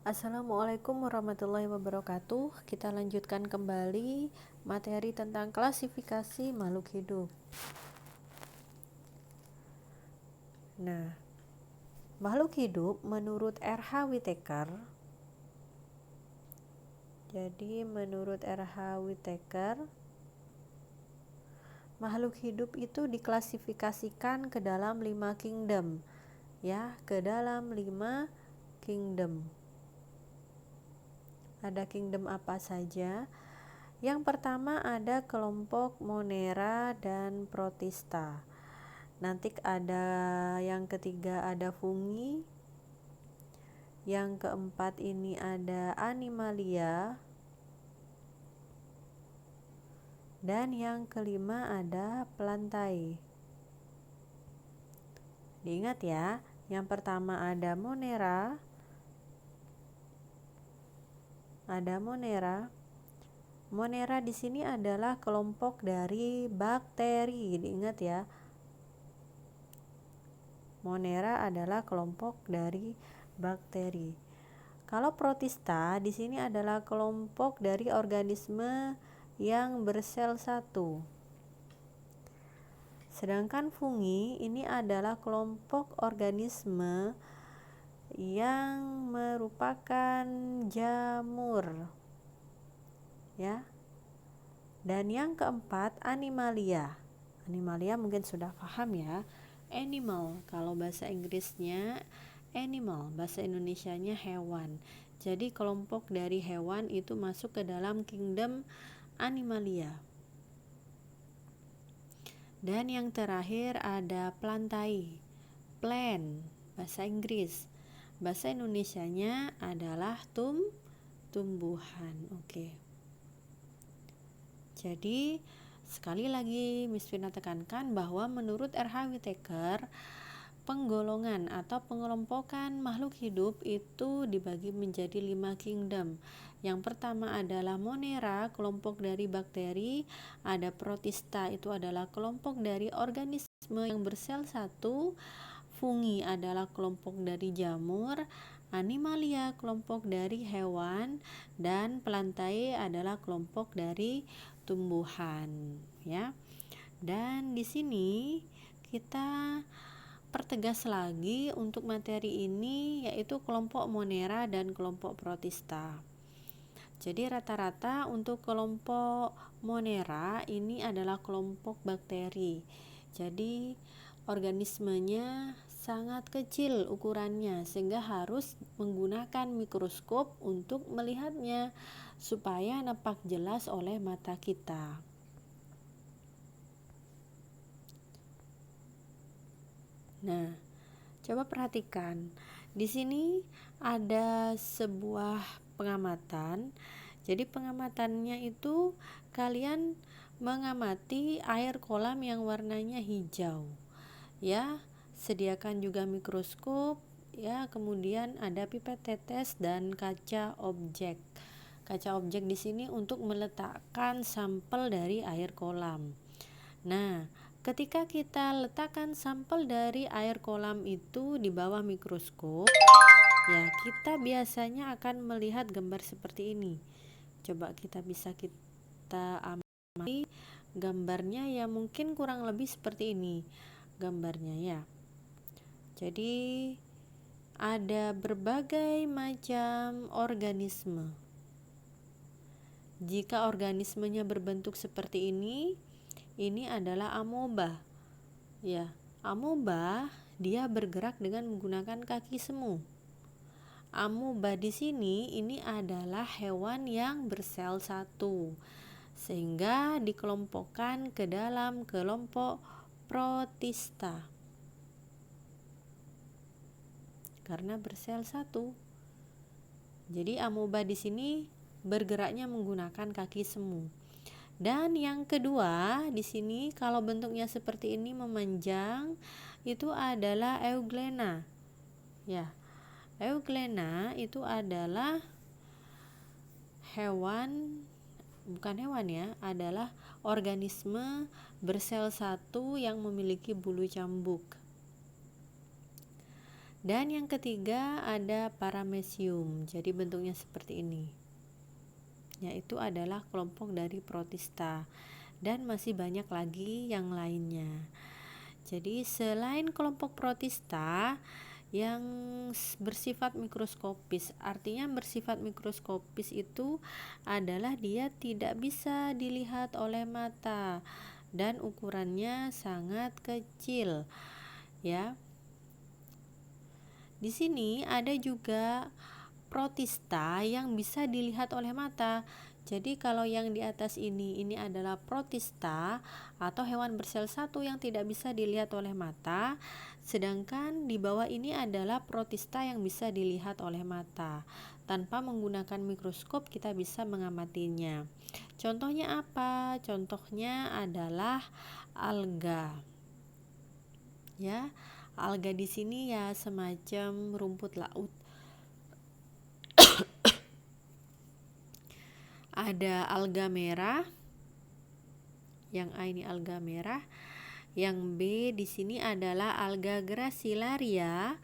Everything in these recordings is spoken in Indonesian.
Assalamualaikum warahmatullahi wabarakatuh. Kita lanjutkan kembali materi tentang klasifikasi makhluk hidup. Nah, makhluk hidup menurut R.H. Whittaker. Jadi menurut R.H. Whittaker, makhluk hidup itu diklasifikasikan ke dalam 5 kingdom. Ya, ke dalam 5 kingdom. Ada kingdom apa saja? Yang pertama ada kelompok Monera dan Protista. Nanti ada yang ketiga ada fungi. Yang keempat ini ada animalia. Dan yang kelima ada plantae. Diingat ya, yang pertama ada Monera. Ada Monera. Monera di sini adalah kelompok dari bakteri. Diingat ya. Monera adalah kelompok dari bakteri. Kalau protista di sini adalah kelompok dari organisme yang bersel satu. Sedangkan fungi ini adalah kelompok organisme yang merupakan jamur. Ya. Dan yang keempat animalia. Animalia mungkin sudah paham ya. Animal, kalau bahasa Inggrisnya animal, bahasa Indonesianya hewan. Jadi kelompok dari hewan itu masuk ke dalam kingdom animalia. Dan yang terakhir ada plantae. Plant, bahasa Inggris. Bahasa Indonesianya adalah tumbuhan. Oke. Jadi sekali lagi Miss Vina tekankan bahwa menurut R.H. Whittaker, penggolongan atau pengelompokan makhluk hidup itu dibagi menjadi 5 kingdom. Yang pertama adalah Monera, kelompok dari bakteri. Ada Protista, itu adalah kelompok dari organisme yang bersel satu. Fungi adalah kelompok dari jamur. Animalia kelompok dari hewan. Dan plantae adalah kelompok dari tumbuhan, ya. Dan di sini kita pertegas lagi untuk materi ini, yaitu kelompok Monera dan kelompok Protista. Jadi rata-rata untuk kelompok Monera ini adalah kelompok bakteri. Jadi organismenya sangat kecil ukurannya sehingga harus menggunakan mikroskop untuk melihatnya supaya nampak jelas oleh mata kita. Nah, coba perhatikan. Di sini ada sebuah pengamatan. Jadi pengamatannya itu kalian mengamati air kolam yang warnanya hijau. Ya, sediakan juga mikroskop, ya, kemudian ada pipet tetes dan kaca objek. Kaca objek di sini untuk meletakkan sampel dari air kolam. Nah, ketika kita letakkan sampel dari air kolam itu di bawah mikroskop, ya kita biasanya akan melihat gambar seperti ini. Coba kita amati gambarnya, ya mungkin kurang lebih seperti ini gambarnya ya. Jadi ada berbagai macam organisme. Jika organismenya berbentuk seperti ini adalah amoeba. Ya, amoeba dia bergerak dengan menggunakan kaki semu. Amoeba di sini ini adalah hewan yang bersel satu, sehingga dikelompokkan ke dalam kelompok Protista karena bersel satu. Jadi amoeba di sini bergeraknya menggunakan kaki semu. Dan yang kedua di sini kalau bentuknya seperti ini memanjang, itu adalah Euglena. Ya, Euglena itu adalah adalah organisme bersel satu yang memiliki bulu cambuk. Dan yang ketiga ada paramecium. Jadi bentuknya seperti ini. Yaitu adalah kelompok dari protista. Dan masih banyak lagi yang lainnya. Jadi selain kelompok protista yang bersifat mikroskopis, artinya bersifat mikroskopis itu adalah dia tidak bisa dilihat oleh mata dan ukurannya sangat kecil, ya. Di sini ada juga protista yang bisa dilihat oleh mata. Jadi kalau yang di atas ini adalah protista atau hewan bersel satu yang tidak bisa dilihat oleh mata, sedangkan di bawah ini adalah protista yang bisa dilihat oleh mata. Tanpa menggunakan mikroskop kita bisa mengamatinya. Contohnya apa? Contohnya adalah alga. Ya, alga di sini ya semacam rumput laut. Ada alga merah, yang A ini alga merah, yang B di sini adalah alga gracilaria,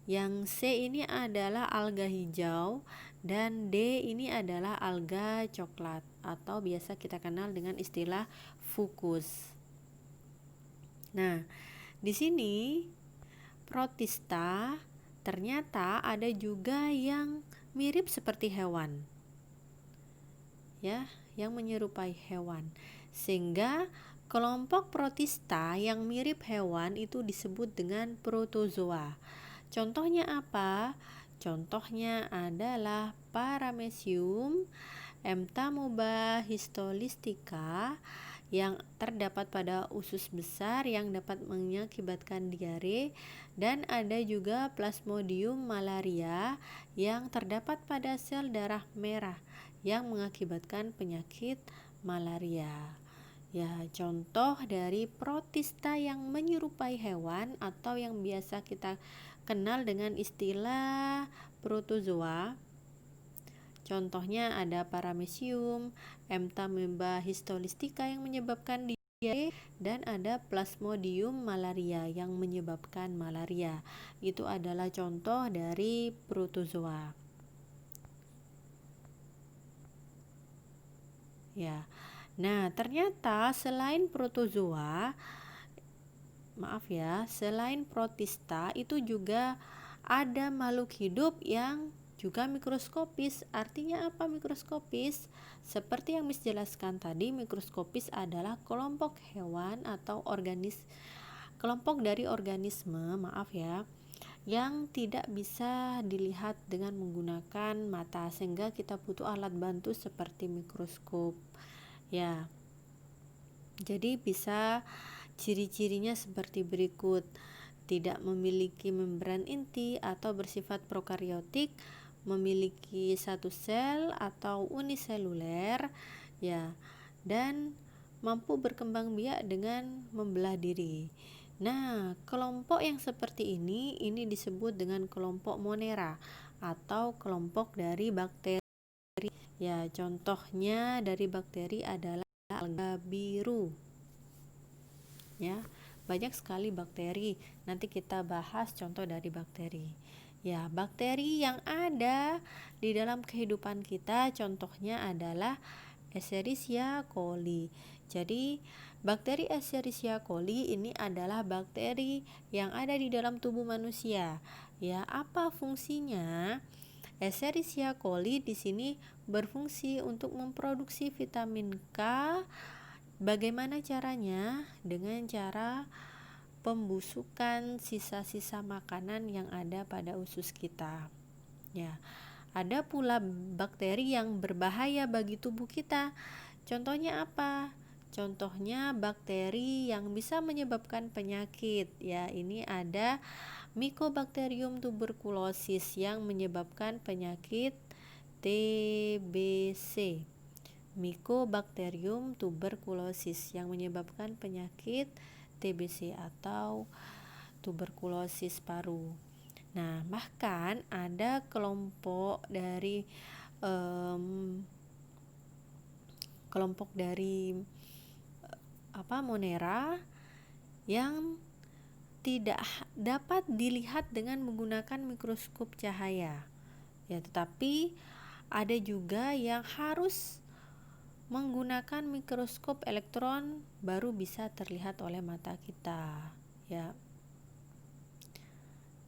yang C ini adalah alga hijau, dan D ini adalah alga coklat atau biasa kita kenal dengan istilah fucus. Nah, di sini protista ternyata ada juga yang mirip seperti hewan, ya, yang menyerupai hewan, sehingga kelompok protista yang mirip hewan itu disebut dengan protozoa. Contohnya apa? Contohnya adalah paramecium, Entamoeba histolytica yang terdapat pada usus besar yang dapat mengakibatkan diare, dan ada juga Plasmodium malaria yang terdapat pada sel darah merah yang mengakibatkan penyakit malaria. Ya, contoh dari protista yang menyerupai hewan atau yang biasa kita kenal dengan istilah protozoa. Contohnya ada paramecium, Entamoeba histolytica yang menyebabkan diare, dan ada Plasmodium malaria yang menyebabkan malaria. Itu adalah contoh dari protozoa. Ya. Nah, ternyata selain protozoa, selain protista itu juga ada makhluk hidup yang juga mikroskopis. Artinya apa mikroskopis? Seperti yang Miss jelaskan tadi, mikroskopis adalah kelompok hewan atau kelompok dari organisme, yang tidak bisa dilihat dengan menggunakan mata, sehingga kita butuh alat bantu seperti mikroskop. Ya. Jadi bisa ciri-cirinya seperti berikut. Tidak memiliki membran inti atau bersifat prokariotik, memiliki satu sel atau uniseluler, ya, dan mampu berkembang biak dengan membelah diri. Nah, kelompok yang seperti ini disebut dengan kelompok Monera atau kelompok dari bakteri. Ya, contohnya dari bakteri adalah alga biru. Ya, banyak sekali bakteri. Nanti kita bahas contoh dari bakteri. Ya, bakteri yang ada di dalam kehidupan kita contohnya adalah Escherichia coli. Jadi, bakteri Escherichia coli ini adalah bakteri yang ada di dalam tubuh manusia. Ya, apa fungsinya? Escherichia coli di sini berfungsi untuk memproduksi vitamin K. Bagaimana caranya? Dengan cara pembusukan sisa-sisa makanan yang ada pada usus kita. Ya, ada pula bakteri yang berbahaya bagi tubuh kita. Contohnya apa? Contohnya bakteri yang bisa menyebabkan penyakit. Ya, ini ada Mycobacterium tuberculosis yang menyebabkan penyakit TBC. Mycobacterium tuberculosis yang menyebabkan penyakit TBC atau tuberkulosis paru. Nah, bahkan ada kelompok dari Monera yang tidak dapat dilihat dengan menggunakan mikroskop cahaya. Ya, tetapi ada juga yang harus menggunakan mikroskop elektron baru bisa terlihat oleh mata kita, ya.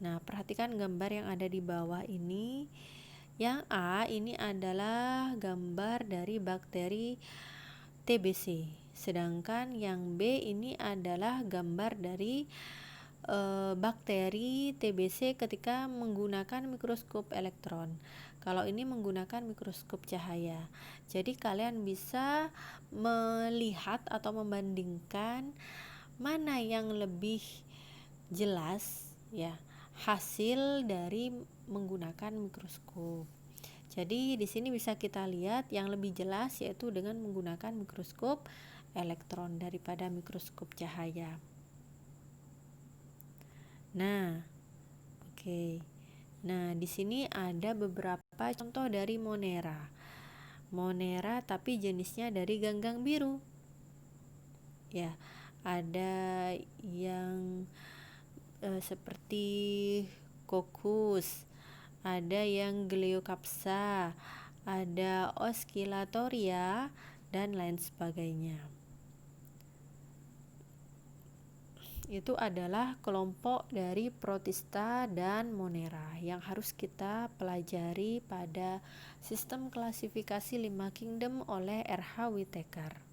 Nah, perhatikan gambar yang ada di bawah ini. Yang A ini adalah gambar dari bakteri TBC, sedangkan yang B ini adalah gambar dari bakteri TBC ketika menggunakan mikroskop elektron. Kalau ini menggunakan mikroskop cahaya. Jadi kalian bisa melihat atau membandingkan mana yang lebih jelas, ya, hasil dari menggunakan mikroskop. Jadi di sini bisa kita lihat yang lebih jelas yaitu dengan menggunakan mikroskop elektron daripada mikroskop cahaya. Nah, oke. Nah, di sini ada beberapa contoh dari Monera. Monera tapi jenisnya dari ganggang biru. Ya, ada yang seperti Coccus, ada yang Gleyocapsa, ada Oscillatoria, dan lain sebagainya. Itu adalah kelompok dari Protista dan Monera yang harus kita pelajari pada sistem klasifikasi 5 kingdom oleh R.H. Whittaker.